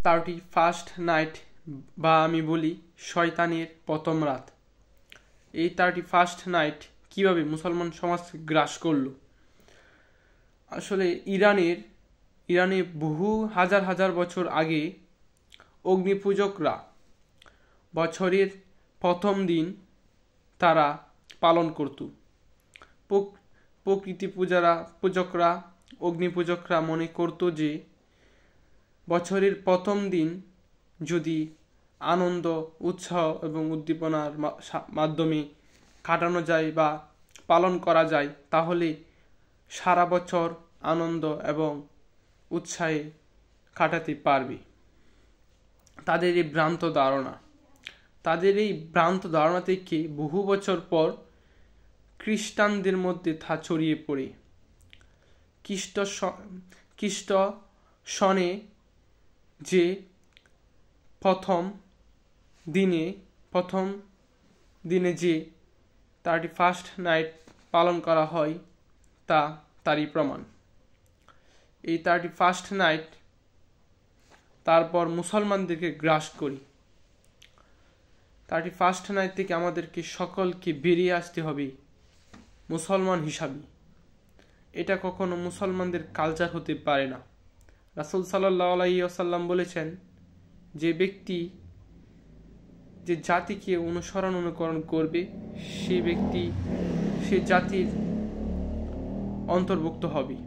31st night বা আমি বলি শয়তানের প্রথম রাত। এই 31st নাইট কিভাবে মুসলমান সমাজকে গ্রাস করলো? আসলে ইরানে বহু হাজার হাজার বছর আগে অগ্নিপূজকরা বছরের প্রথম দিন তারা পালন করত। প্রকৃতি পূজকরা অগ্নিপূজকরা মনে করত যে বছরের প্রথম দিন যদি আনন্দ, উৎসাহ এবং উদ্দীপনার মাধ্যমে কাটানো যায় বা পালন করা যায়, তাহলে সারা বছর আনন্দ এবং উৎসাহে কাটাতে পারবে। তাদের এই ভ্রান্ত ধারণা থেকে বহু বছর পর খ্রিস্টানদের মধ্যে তা ছড়িয়ে পড়ে। খ্রিস্ট সনে যে প্রথম দিনে যে 31st নাইট পালন করা হয় তারই প্রমাণ। এই 31st নাইট তারপর মুসলমানদেরকে গ্রাস করি। 31st নাইট থেকে আমাদেরকে সকলকে বেরিয়ে আসতে হবে মুসলমান হিসাবে। এটা কখনো মুসলমানদের কালচার হতে পারে না। রাসূল সাল্লাল্লাহু আলাইহি ওয়াসাল্লাম বলেছেন, যে ব্যক্তি যে জাতিকে অনুকরণ করবে সে জাতির অন্তর্ভুক্ত হবে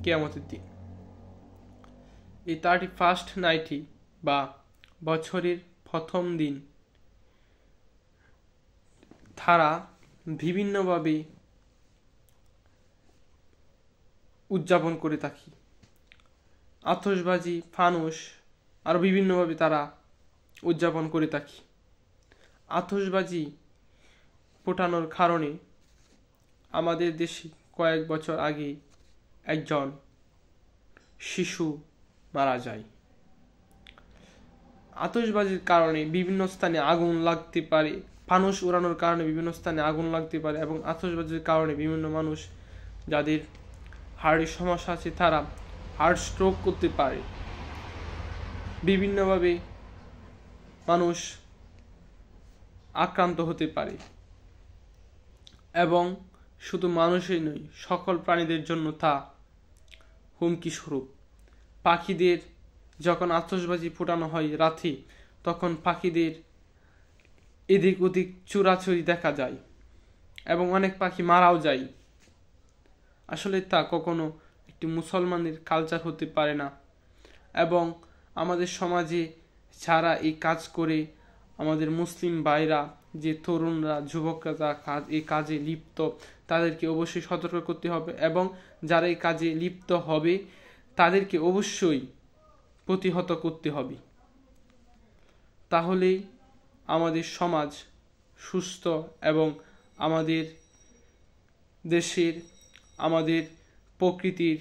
কিয়ামতের দিন। এই 31st নাইটই বা বছরের প্রথম দিন তারা বিভিন্নভাবে উদযাপন করে থাকি। আতশবাজি, ফানুস আরও বিভিন্নভাবে তারা উদযাপন করে থাকি। আতশবাজি ফোটানোর কারণে আমাদের দেশে কয়েক বছর আগে একজন শিশু মারা যায়। আতশবাজির কারণে বিভিন্ন স্থানে আগুন লাগতে পারে, ফানুস উড়ানোর কারণে বিভিন্ন স্থানে আগুন লাগতে পারে এবং আতশবাজির কারণে বিভিন্ন মানুষ যাদের হার্টের সমস্যা আছে তারা হার্ট স্ট্রোক করতে পারে। বিভিন্নভাবে মানুষ আক্রান্ত হতে পারে এবং শুধু মানুষই নয়, সকল প্রাণীদের জন্য তা হুমকি স্বরূপ। পাখিদের যখন আতশবাজি ফোটানো হয় রাতে, তখন পাখিদের এদিক ওদিক চুরাচুরি দেখা যায় এবং অনেক পাখি মারাও যায়। আসলে তা কখনো একটি মুসলমানের কালচার হতে পারে না। এবং আমাদের সমাজে যারা এই কাজ করে, আমাদের মুসলিম ভাইরা, যে তরুণরা, যুবকরা যারা এই কাজে লিপ্ত, তাদেরকে অবশ্যই সতর্ক করতে হবে এবং যারা এই কাজে লিপ্ত হবে তাদেরকে অবশ্যই প্রতিহত করতে হবে। তাহলেই আমাদের সমাজ সুস্থ এবং আমাদের দেশের, আমাদের প্রকৃতির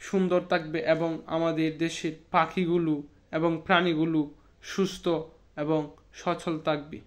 সুন্দর থাকবে এবং আমাদের দেশের পাখিগুলো এবং প্রাণীগুলো সুস্থ এবং সচল থাকবে।